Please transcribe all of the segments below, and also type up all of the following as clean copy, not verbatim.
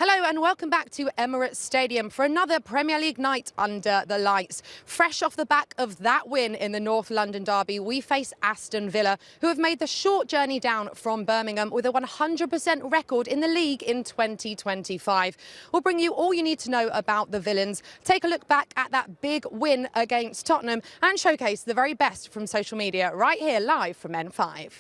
Hello and welcome back to Emirates Stadium for another Premier League night under the lights. Fresh off the back of that win in the North London derby, we face Aston Villa, who have made the short journey down from Birmingham with a 100% record in the league in 2025. We'll bring you all you need to know about the Villains, take a look back at that big win against Tottenham and showcase the very best from social media right here live from N5.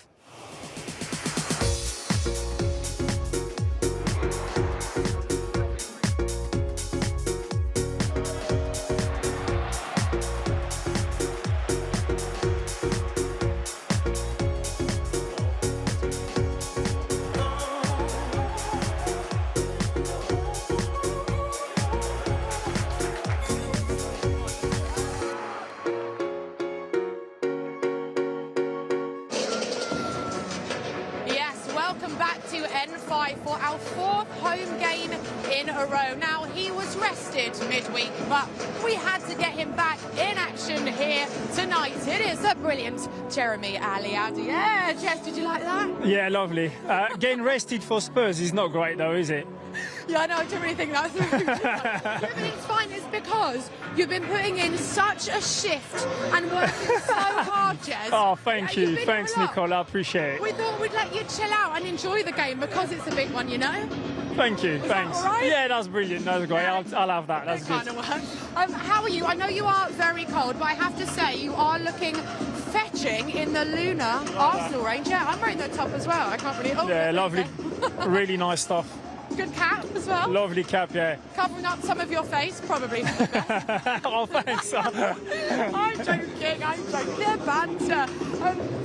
Welcome back to N5 for our fourth home game in a row. Now, he was rested midweek, but we had to get him back in action here tonight. It is a brilliant Jeremy Aliadi. Yeah, Jess, did you like that? Yeah, lovely. Getting rested for Spurs is not great, though, is it? Yeah, I know, I don't really think that's yeah, but it's fine. It's because you've been putting in such a shift and working so hard, Jez. Oh, thank you. Thanks, Nicole. I appreciate it. We thought we'd let you chill out and enjoy the game because it's a big one, you know? Thank you. Thanks. That all right? Yeah, that's brilliant. That's great. I'll have that. That's good. Kind of work. How are you? I know you are very cold, but I have to say you are looking fetching in the lunar Arsenal range. Yeah, I'm wearing the top as well. I can't really... Oh, yeah, lovely. Really nice stuff. Good cap as well. Lovely cap, yeah. Covering up some of your face, probably. Oh, thanks. I'm joking. They're banter.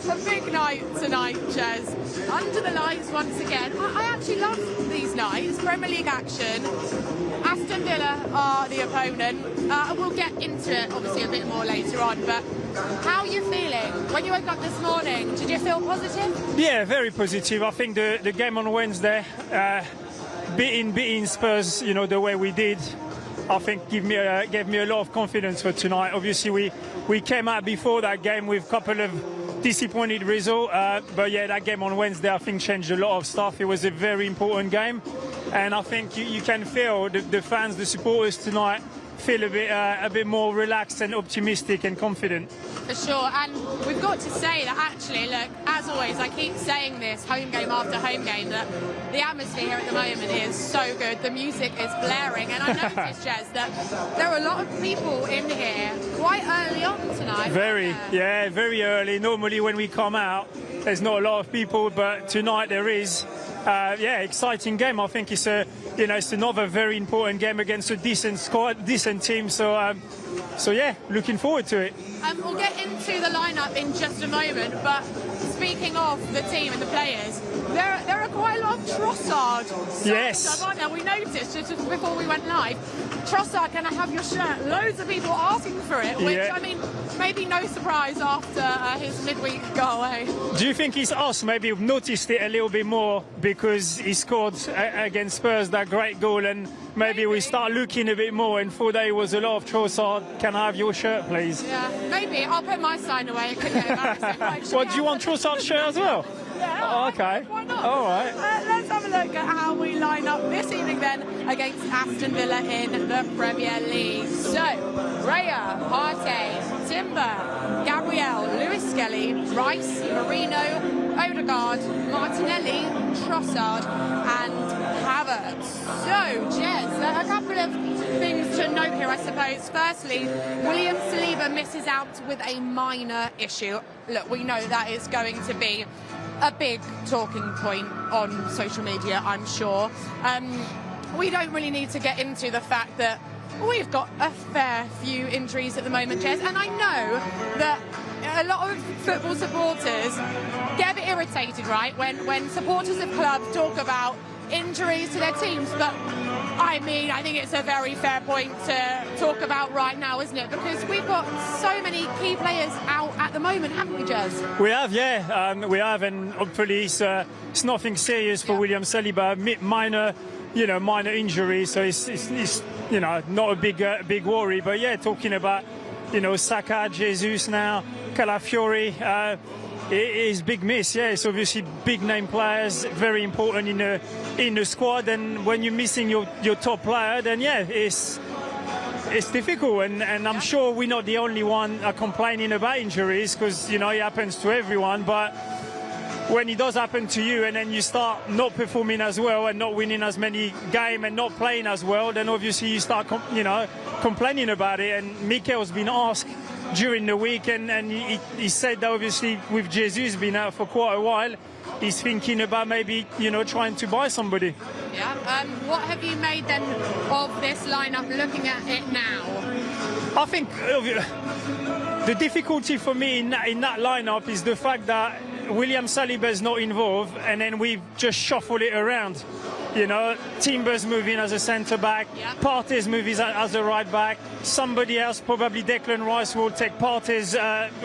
A big night tonight, Jez. Under the lights once again. I actually love these nights. Premier League action. Aston Villa are the opponent. We'll get into it, obviously, a bit more later on, but how are you feeling? When you woke up this morning, did you feel positive? Yeah, very positive. I think the game on Wednesday, beating Spurs, you know, the way we did, I think gave me a lot of confidence for tonight. Obviously, we came out before that game with a couple of disappointed results, but yeah, that game on Wednesday, I think, changed a lot of stuff. It was a very important game, and I think you can feel the fans, the supporters tonight, feel a bit more relaxed and optimistic and confident. For sure, and we've got to say that actually, look, as always, I keep saying this home game after home game, that the atmosphere here at the moment is so good. The music is blaring, and I noticed, Jez, that there are a lot of people in here quite early on tonight. Very early. Normally when we come out, there's not a lot of people, but tonight there is. Yeah, exciting game. I think it's it's another very important game against a decent squad, decent team. So yeah, looking forward to it. We'll get into the lineup in just a moment, but speaking of the team and the players, there are quite a lot of Trossard. Yes. Now we noticed just before we went live, Trossard, can I have your shirt? Loads of people asking for it, which I mean, maybe no surprise after his midweek go away. Do you think it's us? Maybe we've noticed it a little bit more because he scored against Spurs that great goal, and maybe we start looking a bit more and thought there was a lot of Trossard. Can I have your shirt, please? Yeah, maybe. I'll put my sign away. It could get embarrassing. Right, what, do you want Trossard's shirt as well? Yeah. Oh, okay. Why not? All right. Let's have a look at how we line up this evening then against Aston Villa in the Premier League. So, Raya, Partey, Timber, Gabriel, Lewis Skelly, Rice, Marino, Odegaard, Martinelli, Trossard and Havertz. So, Jez, a couple of things to note here, I suppose. Firstly, William Saliba misses out with a minor issue. Look, we know that is going to be a big talking point on social media, I'm sure. We don't really need to get into the fact that we've got a fair few injuries at the moment, Jez, and I know that a lot of football supporters get a bit irritated, right, when supporters of clubs talk about injuries to their teams, but I mean, I think it's a very fair point to talk about right now, isn't it? Because we've got so many key players out at the moment, haven't we, Jez? We have, yeah. We have, and hopefully it's nothing serious for William Saliba. Minor injury, so it's not a big worry. But yeah, talking about Saka, Jesus now, Calafiori. It is big miss, yeah. It's obviously big name players, very important in the squad. And when you're missing your top player, then yeah, it's difficult. And I'm sure we're not the only one complaining about injuries, because it happens to everyone. But when it does happen to you, and then you start not performing as well and not winning as many games and not playing as well, then obviously you start complaining about it. And Mikel's been asked during the week, and he said that obviously with Jesus being out for quite a while, he's thinking about maybe trying to buy somebody. Yeah. What have you made then of this lineup looking at it now? I think the difficulty for me in that lineup is the fact that William Saliba's not involved, and then we just shuffle it around. Timber's moving as a centre back, Pires moving as a right back. Somebody else, probably Declan Rice, will take Pires'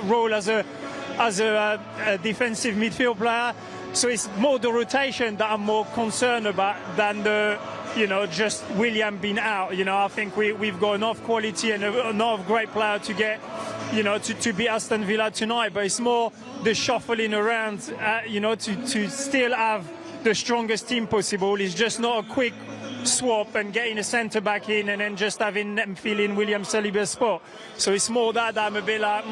role as a defensive midfield player. So it's more the rotation that I'm more concerned about than the just William being out. I think we've got enough quality and enough great player to get to beat Aston Villa tonight. But it's more the shuffling around, to still have the strongest team possible. It's just not a quick swap and getting a centre back in and then just having them fill in William Saliba's spot. So it's more that I'm a bit like,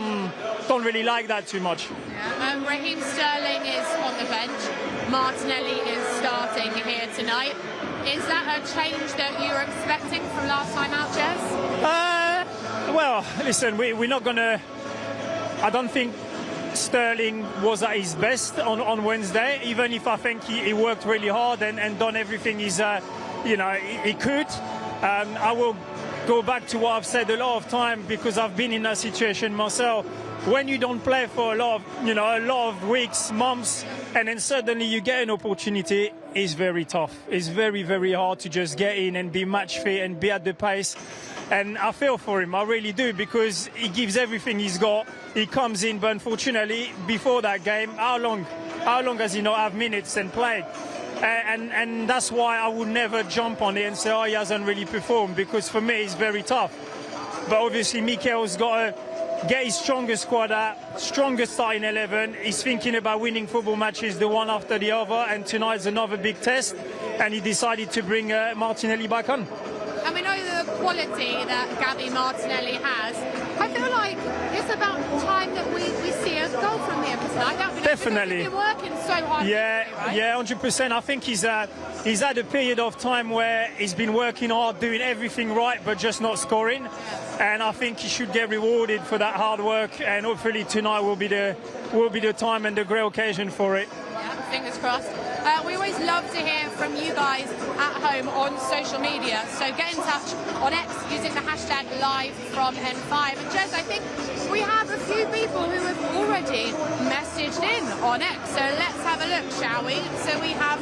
don't really like that too much. Yeah. Raheem Sterling is on the bench. Martinelli is starting here tonight. Is that a change that you were expecting from last time out, Jez? Well, listen, we're not going to... I don't think Sterling was at his best on Wednesday, even if I think he worked really hard and done everything he could. I will go back to what I've said a lot of time, because I've been in that situation myself. When you don't play for a lot of weeks, months, and then suddenly you get an opportunity, it's very tough. It's very, very hard to just get in and be match fit and be at the pace. And I feel for him, I really do, because he gives everything he's got. He comes in, but unfortunately, before that game, how long has he not have minutes and played? And that's why I would never jump on it and say, he hasn't really performed, because for me, it's very tough. But obviously, Mikel's got to get his strongest squad out, strongest starting 11. He's thinking about winning football matches, the one after the other, and tonight's another big test, and he decided to bring Martinelli back on. And we know the quality that Gabby Martinelli has. I feel like it's about time that we see a goal from him tonight. Definitely. He's been working so hard. Yeah, right? yeah, 100%. I think he's had a period of time where he's been working hard, doing everything right, but just not scoring. Yeah. And I think he should get rewarded for that hard work. And hopefully tonight will be the time and the great occasion for it. Yeah, fingers crossed. We always love to hear from you guys at home on social media. So get in touch on X using the hashtag #LiveFromN5. And Jez, I think we have a few people who have already messaged in on X. So let's have a look, shall we? So we have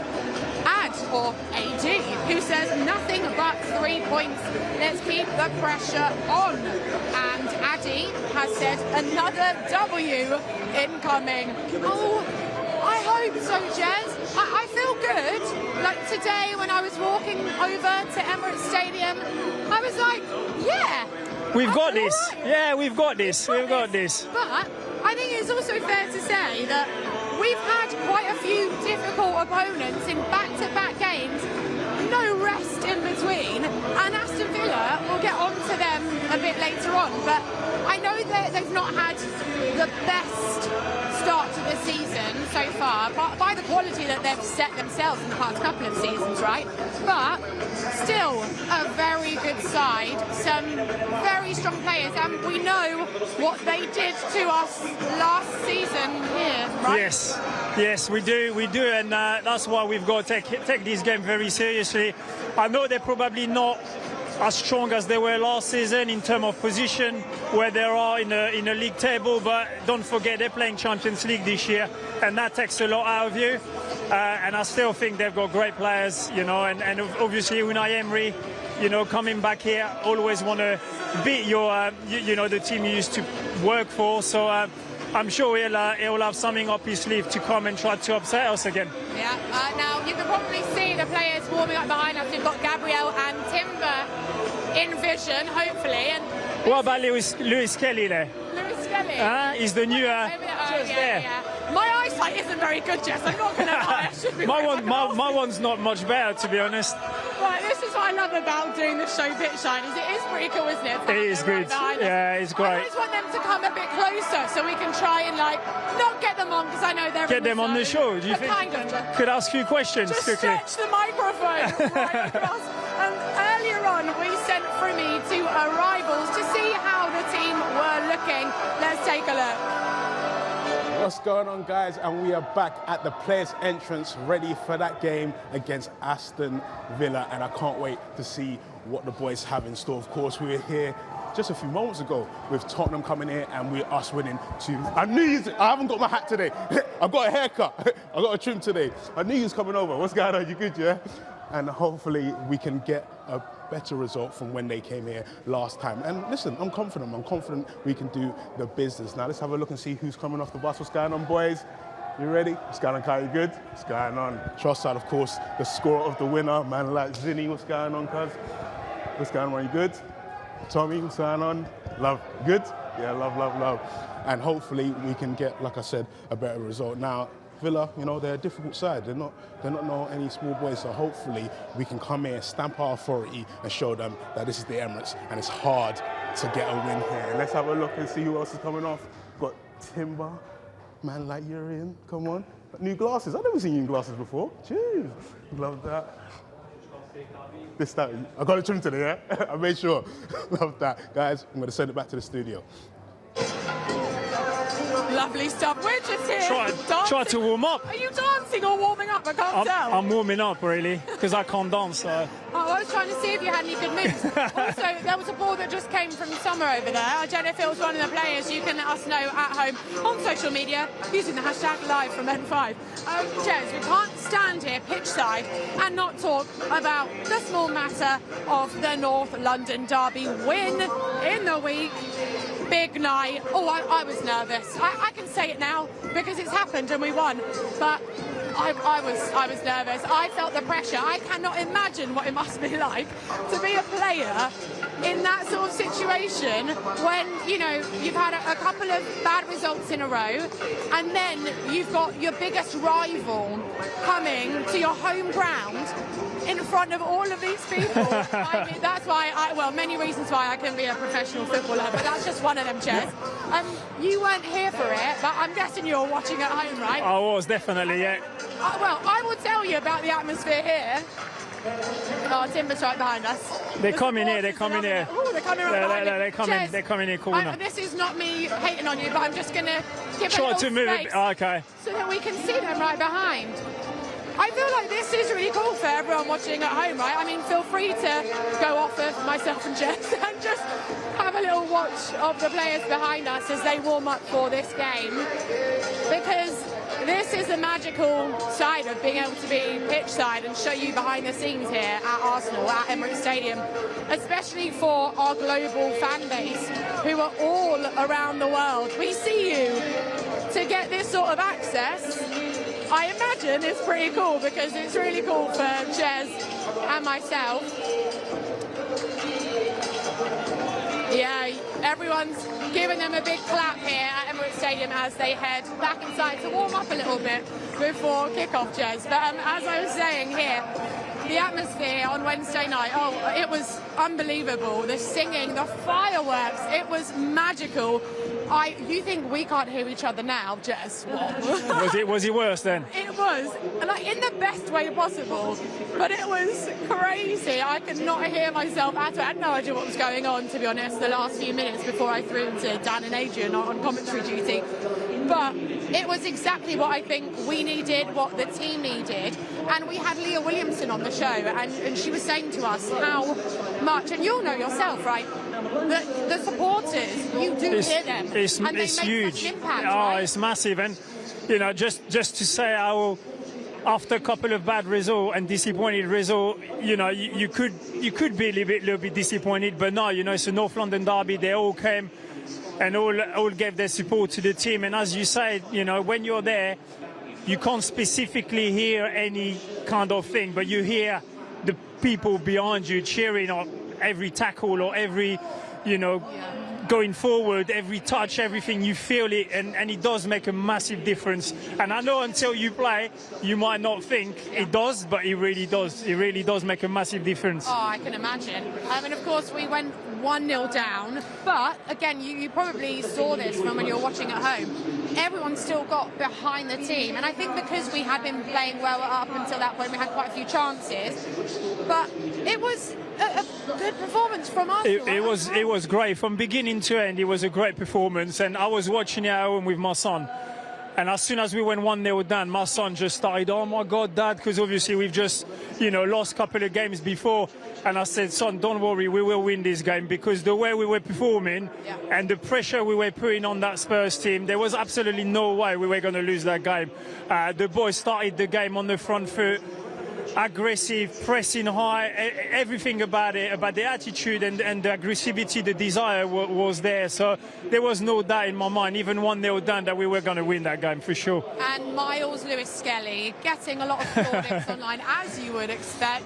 AD, who says nothing but 3 points. Let's keep the pressure on. And Addy has said another W incoming. Oh, I hope so, Jez. I feel good. Like today when I was walking over to Emirates Stadium, I was like, yeah. We've got this. Right. Yeah, we've got this. We've got this. But I think it's also fair to say that we've had quite a few difficult opponents in back-to-back games. No rest in between. And Aston Villa, we'll get on to them a bit later on. But I know that they've not had the best start to the season so far, by the quality that they've set themselves in the past couple of seasons, right? But still a very good side, some very strong players, and we know what they did to us last season here, right? Yes, we do, and that's why we've got to take this game very seriously. I know they're probably not as strong as they were last season in terms of position where they are in a league table, but don't forget they're playing Champions League this year, and that takes a lot out of you. And I still think they've got great players, and obviously Unai Emery, coming back here, always want to beat your, the team you used to work for. So I'm sure he'll have something up his sleeve to come and try to upset us again. Yeah, now you can probably see the players warming up behind us. We've got Gabriel and Timber in vision, hopefully. And what about Lewis Kelly there? Lewis Kelly? He's the new... there. My eyesight isn't very good, Jess. I'm not going to lie. I should be my one's not much better, to be honest. Right, this is what I love about doing the show pitch side. It is pretty cool, isn't it? It is good. Yeah, it's great. I always want them to come a bit closer so we can try and not get them on because I know they're get them on the show. Do you think? Kind of. Could ask you questions just quickly. Stretch the microphone right across. Earlier on, we sent Frimmy to arrivals to see how the team were looking. Let's take a look. What's going on, guys? And we are back at the players' entrance, ready for that game against Aston Villa. And I can't wait to see what the boys have in store. Of course, we were here just a few moments ago with Tottenham coming here and us winning 2. I haven't got my hat today. I've got a haircut. I've got a trim today. I knew you was coming over. What's going on? You good, yeah? And hopefully we can get a better result from when they came here last time. And listen, I'm confident. I'm confident we can do the business. Now let's have a look and see who's coming off the bus. What's going on, boys? You ready? What's going on, Kai? You good? What's going on? Trust side, of course, the scorer of the winner, man like Zinni. What's going on, cuz? What's going on? You good? Tommy, what's going on? Love. Good? Yeah, love. And hopefully we can get, like I said, a better result. Now, Villa, you know, they're a difficult side. They're not any small boys. So hopefully we can come here, stamp our authority, and show them that this is the Emirates and it's hard to get a win here. Let's have a look and see who else is coming off. Got Timber, man like Urian. Come on, new glasses. I've never seen you in glasses before. Cheers, love that. I got a trim today, yeah? I made sure. Love that, guys. I'm gonna send it back to the studio. Lovely stuff. We're just here. Try to warm up. Are you dancing or warming up? I can't tell. I'm warming up, really, because I can't dance. So. Oh, I was trying to see if you had any good moves. Also, there was a ball that just came from Summer over there. I don't know if it was one of the players. You can let us know at home on social media using the hashtag live from N5. Jez, we can't stand here pitch side and not talk about the small matter of the North London derby win in the week. Big night. Oh, I was nervous. I can say it now because it's happened and we won. But I was nervous. I felt the pressure. I cannot imagine what it must be like to be a player in that sort of situation when, you know, you've had a couple of bad results in a row and then you've got your biggest rival coming to your home ground in front of all of these people. I mean, that's why many reasons why I can be a professional footballer, but that's just one of them, Jez. You weren't here for it, but I'm guessing you were watching at home, right? I was, definitely, yeah. Well, I will tell you about the atmosphere here. Oh, Timber's right behind us. They're coming here, they're coming here. Oh, they're coming right behind us. They're coming here, corner. This is not me hating on you, but I'm just going to give Try a to move it. Okay. So that we can see them right behind. I feel like this is really cool for everyone watching at home, right? I mean, feel free to go off of myself and Jess and just have a little watch of the players behind us as they warm up for this game. Because this is the magical side of being able to be pitch side and show you behind the scenes here at Arsenal, at Emirates Stadium, especially for our global fan base who are all around the world. We see you. To get this sort of access, I imagine it's pretty cool because it's really cool for Jez and myself. Yeah, everyone's giving them a big clap here at Emirates Stadium as they head back inside to warm up a little bit before kick-off, Jez. But as I was saying here, the atmosphere on Wednesday night, it was unbelievable. The singing, the fireworks, it was magical. You think we can't hear each other now, Jess? Was it worse then? It was, like in the best way possible, but it was crazy. I could not hear myself at all. I had no idea what was going on, to be honest, the last few minutes before I threw into Dan and Adrian on commentary duty. But it was exactly what I think we needed, what the team needed. And we had Leah Williamson on the show, and she was saying to us how much, and you'll know yourself, right? The supporters, you do hear them. It's huge. Impact, right? It's massive. And, you know, just to say how, after a couple of bad results and disappointed results, you know, you could be a little bit disappointed, but no, you know, it's a North London derby. They all came and all gave their support to the team. And as you said, you know, when you're there, you can't specifically hear any kind of thing, but you hear the people behind you cheering on every tackle or every, you know, going forward, every touch, everything, you feel it, and it does make a massive difference. And I know until you play, you might not think it does, but it really does. It really does make a massive difference. Oh, I can imagine. And of course, we went 1-0 down, but again, you probably saw this from when you were watching at home. Everyone still got behind the team, and I think because we had been playing well up until that point, we had quite a few chances, but it was a good performance from us. It was great from beginning to end. It was a great performance, and I was watching it at home with my son. And as soon as we went 1-0 down, my son just started, "Oh my God, Dad," because obviously we've just, you know, lost a couple of games before. And I said, "Son, don't worry, we will win this game," because the way we were performing and the pressure we were putting on that Spurs team, there was absolutely no way we were going to lose that game. The boys started the game on the front foot, aggressive, pressing high, everything about it, about the attitude and the aggressivity, the desire was there. So there was no doubt in my mind, even 1-0 down, that we were going to win that game for sure. And Miles Lewis-Skelly getting a lot of plaudits online, as you would expect.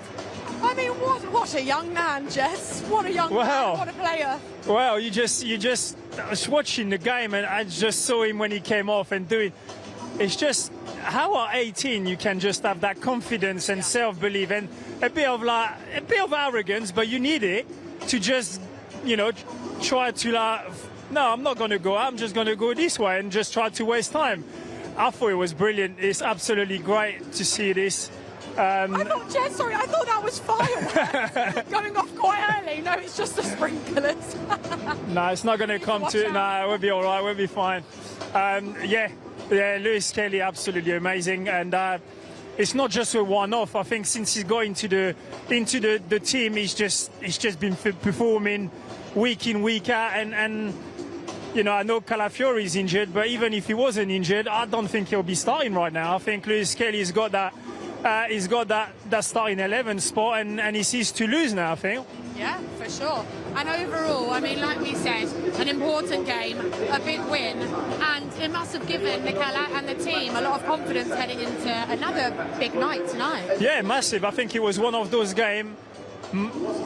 I mean, what a young man, Jess. What a young man, what a player. Well, you just I was watching the game and I just saw him when he came off and doing. It's just how at 18 you can just have that confidence and self-belief and a bit of arrogance, but you need it to just, you know, try to no, I'm not going to go. I'm just going to go this way and just try to waste time. I thought it was brilliant. It's absolutely great to see this. I thought that was fireworks going off quite early. No, it's just the sprinklers. No, it's not going to come to. No, we'll be all right. We'll be fine. Yeah, Lewis-Skelly, absolutely amazing, and it's not just a one-off. I think since he's got into the team, he's just been performing week in, week out, and you know, I know Calafiori is injured, but even if he wasn't injured, I don't think he'll be starting right now. I think Lewis-Skelly's got that. He's got that starting 11 spot, and he sees to lose now, I think. Yeah, for sure. And overall, I mean, like we said, an important game, a big win, and it must have given Mikel and the team a lot of confidence heading into another big night tonight. Yeah, massive. I think it was one of those games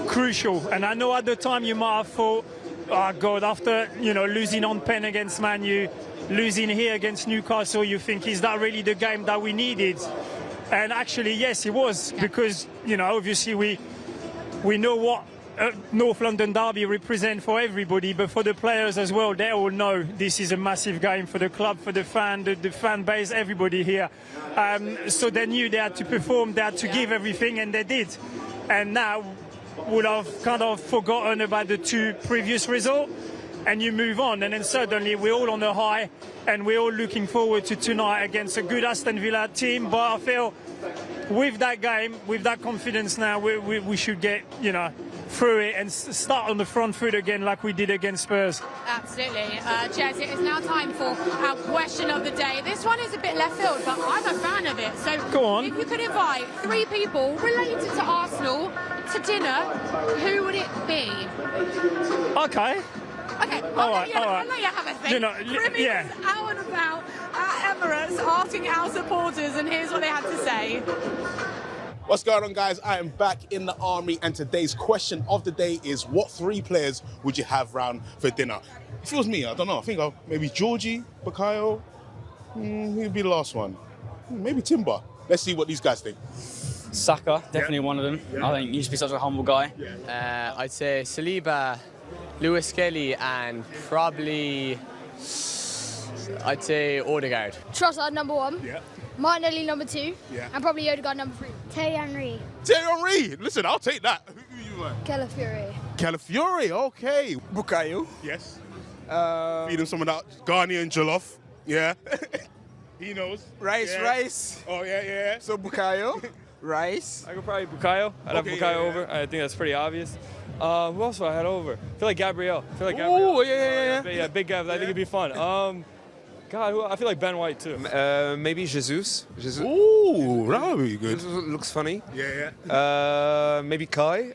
crucial. And I know at the time you might have thought, oh God, after, you know, losing on pen against Man U, losing here against Newcastle, you think, is that really the game that we needed? And actually, yes, it was, because, you know, obviously we know what North London derby represent for everybody, but for the players as well, they all know this is a massive game for the club, for the fan base, everybody here. So they knew they had to perform, they had to give everything, and they did. And now we'll have kind of forgotten about the two previous results, and you move on, and then suddenly we're all on a high, and we're all looking forward to tonight against a good Aston Villa team. But I feel with that game, with that confidence now, we should get, you know, through it and start on the front foot again like we did against Spurs. Absolutely. Jez, it is now time for our question of the day. This one is a bit left field, but I'm a fan of it. So go on. If you could invite 3 people related to Arsenal to dinner, who would it be? Okay. Okay, All right. I'll let you have a think. You know, Grimmy was out and about at Emirates asking our supporters, and here's what they had to say. What's going on, guys? I am back in the army, and today's question of the day is, what 3 players would you have round for dinner? If it was me, I don't know. I think maybe Georgie, Bukayo. Who'd be the last one? Maybe Timber. Let's see what these guys think. Saka, definitely one of them. I think he used to be such a humble guy. I'd say Saliba, Lewis-Skelly, and probably I'd say Odegaard. Trossard number 1. Yeah. Martinelli number 2. Yeah. And probably Odegaard number 3. Thierry Henry. Thierry Henry. Listen, I'll take that. Who you want? Calafiori. Calafiori. Okay. Bukayo. Yes. Feed him some of that Ghanaian jollof. Yeah. He knows. Rice. Oh yeah. So Bukayo, rice. I could probably Bukayo. I'd have Bukayo over. I think that's pretty obvious. Who else would I had over? I feel like Gabriel. Oh, yeah. Yeah, big Gav. I think it'd be fun. God, I feel like Ben White too. Maybe Jesus. Ooh, that would be good. Jesus looks funny. Yeah. Maybe Kai.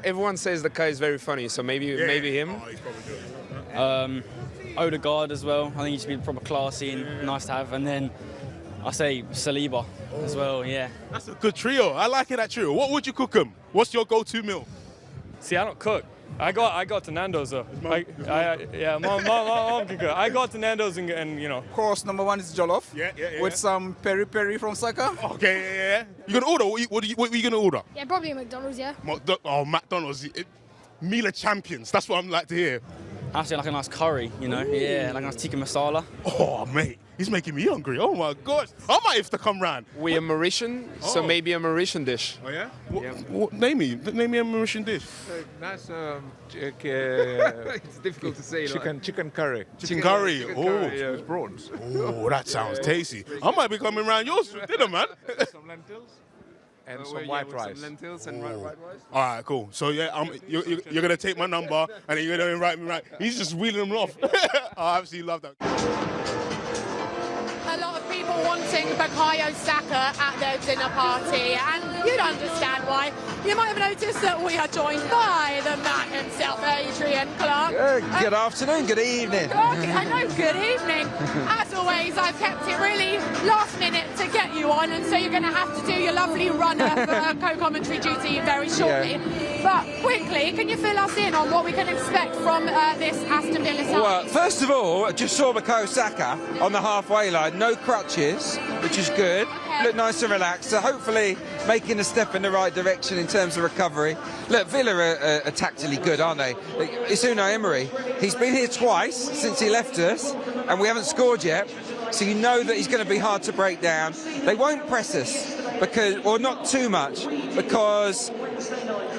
Everyone says that Kai is very funny, so maybe him. Oh, he's probably good. Odegaard as well. I think he should be proper classy and nice to have. And then I say Saliba as well. Yeah. That's a good trio. I like it, that trio. What would you cook them? What's your go-to meal? See, I don't cook. I go to Nando's though. Yeah, mom can cook. I go to Nando's and you know. Course number 1 is jollof. Yeah. With some peri-peri from Saka. Okay, yeah. You gonna order? What are you gonna order? Yeah, probably McDonald's, yeah. McDonald's. Meal of champions. That's what I'm like to hear. Actually, like a nice curry, you know. Yeah, like a nice tikka masala. Oh, mate, he's making me hungry. Oh my gosh, I might have to come round. We are Mauritian, so maybe a Mauritian dish. Oh yeah? Name me a Mauritian dish. Nice. It's difficult to say. Chicken curry. Chicken curry. Yeah, with prawns. Oh, that sounds tasty. I might be coming round yours for dinner, man. Some lentils. And some white rice. Some lentils and white rice. All right, cool. So yeah, you're gonna take my number and then you're gonna invite me right. He's just wheeling them off. I absolutely love that. A lot of people wanting Bukayo Saka at their dinner party, and you'd understand why. You might have noticed that we are joined by the man himself, Adrian Clark. Good afternoon, good evening. I know, good evening. As always, I've kept it really last minute to get you on, and so you're going to have to do your lovely runner for co-commentary duty very shortly. Yeah. But quickly, can you fill us in on what we can expect from this Aston Villa side? Well, first of all, just saw Bukayo Saka on the halfway line, no crutches, which is good. Okay. Look nice and relaxed, so hopefully making a step in the right direction in terms of recovery. Look, Villa are tactically good, aren't they? It's Unai Emery. He's been here twice since he left us, and we haven't scored yet. So you know that he's going to be hard to break down. They won't press us because, or not too much, because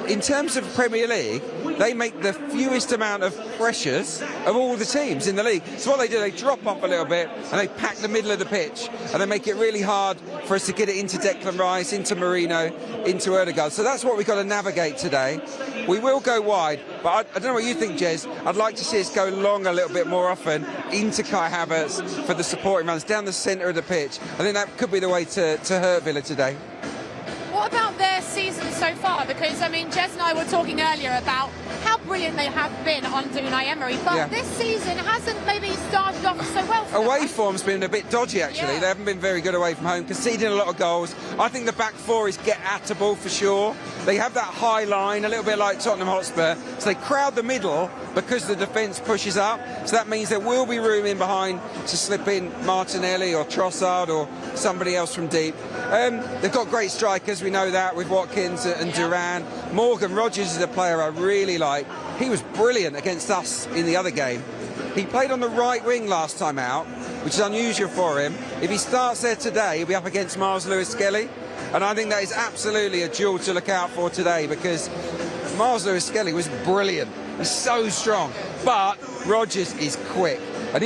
in terms of Premier League, they make the fewest amount of pressures of all the teams in the league. So what they do, they drop off a little bit and they pack the middle of the pitch and they make it really hard for us to get it into Declan Rice, into Marino, into Odegaard. So that's what we've got to navigate today. We will go wide, but I don't know what you think, Jez. I'd like to see us go long a little bit more often into Kai Havertz for the supporting runs down the centre of the pitch. I think that could be the way to hurt Villa today. What about their season so far? Because, I mean, Jez and I were talking earlier about how brilliant they have been under Unai Emery, but this season hasn't maybe started off so well for Away them. form's been a bit dodgy, actually. They haven't been very good away from home, conceding a lot of goals. I think the back four is get-at-able for sure. They have that high line, a little bit like Tottenham Hotspur, so they crowd the middle because the defence pushes up, so that means there will be room in behind to slip in Martinelli or Trossard or somebody else from deep. They've got great strikers, we know that, with Watkins and Duran. Morgan Rogers is a player I really like. He was brilliant against us in the other game. He played on the right wing last time out, which is unusual for him. If he starts there today, he'll be up against Miles Lewis-Skelly, and I think that is absolutely a duel to look out for today, because Miles Lewis-Skelly was brilliant. He's so strong, but Rogers is quick. And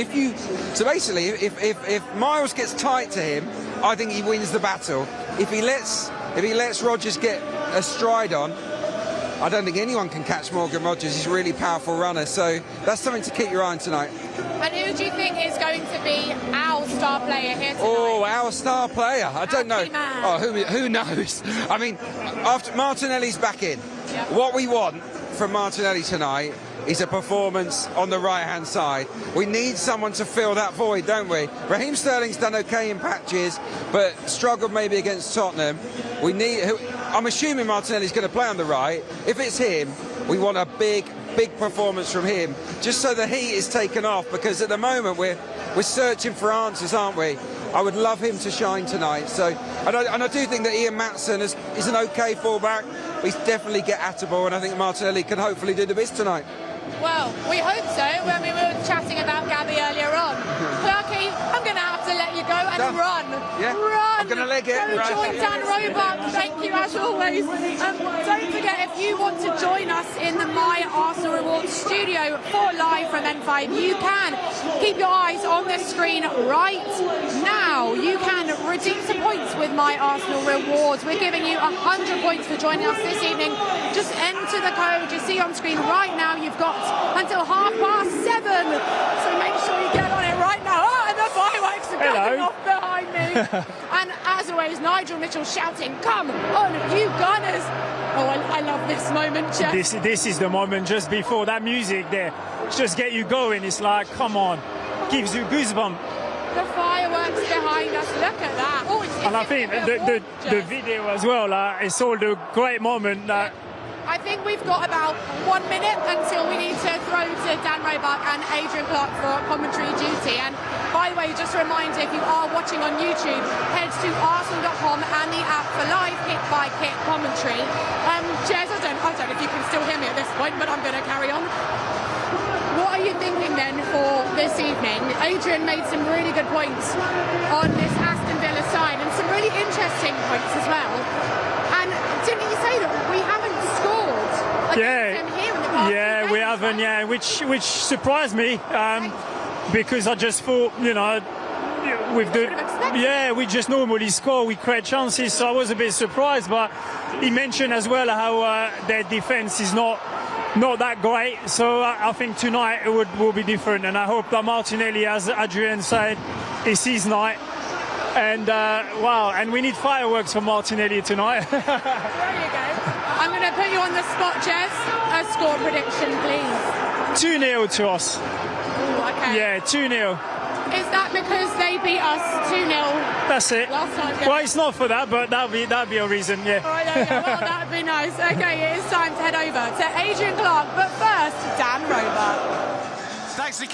so basically, if Miles gets tight to him, I think he wins the battle. If he lets Rogers get a stride on, I don't think anyone can catch Morgan Rogers. He's a really powerful runner, so that's something to keep your eye on tonight. And who do you think is going to be our star player here tonight? Oh, our star player? I don't know. Oh, who knows? I mean, after Martinelli's back in, what we want from Martinelli tonight is a performance on the right-hand side. We need someone to fill that void, don't we? Raheem Sterling's done okay in patches, but struggled maybe against Tottenham. I'm assuming Martinelli's going to play on the right. If it's him, we want a big performance from him, just so the heat is taken off, because at the moment we're searching for answers, aren't we? I would love him to shine tonight. So, and I do think that Ian Maatsen is an okay fullback. He's definitely get-at-able, and I think Martinelli can hopefully do the best tonight. Well, we hope so. When we were chatting about Gabby earlier on. Clarky, I'm going to have to let you go and run. Yeah. Run. I'm going to leg it. Go join Dan Roebuck. Thank you as always. Don't forget, if you want to join us in the My Arsenal Rewards studio for live from N5, you can keep your eyes on the screen right now. You can redeem some points with My Arsenal Rewards. We're giving you 100 points for joining us this evening. Just enter the code you see on screen right now. You've got until 7:30, so make sure you get on it right now. Oh, and the fireworks are going off behind me. And as always, Nigel Mitchell shouting, "Come on, you Gunners!" Oh, I love this moment, Jeff. This is the moment just before that music there. Just get you going. It's like, come on, gives you goosebumps. The fireworks behind us. Look at that. Oh, and I think the video as well. It's all the great moment that. I think we've got about 1 minute until we need to throw to Dan Roebuck and Adrian Clark for commentary duty. And by the way, just a reminder, if you are watching on YouTube, head to arsenal.com and the app for live hit-by-hit commentary. Jez, I don't know if you can still hear me at this point, but I'm going to carry on. What are you thinking then for this evening? Adrian made some really good points on this Aston Villa side and some really interesting points as well. And didn't you say that we haven't scored against them here in the past? Yeah, we haven't. Yeah, which surprised me because I just thought, we just normally score, we create chances, so I was a bit surprised. But he mentioned as well how their defence is not that great, so I think tonight it will be different, and I hope that Martinelli, as Adrian said, is his night. And and we need fireworks for Martinelli tonight. There you go. I'm going to put you on the spot, Jez. A score prediction, please. 2-0 to us. Ooh, okay. Yeah, 2-0. Is that because they beat us 2-0? That's it. Last time? Yeah. Well, it's not for that, but that'd be a reason, yeah. All right, there you go. Well, that'd be nice. Okay, it is time to head over to Adrian Clark, but first, Dan Roebuck. Thanks, Nicole.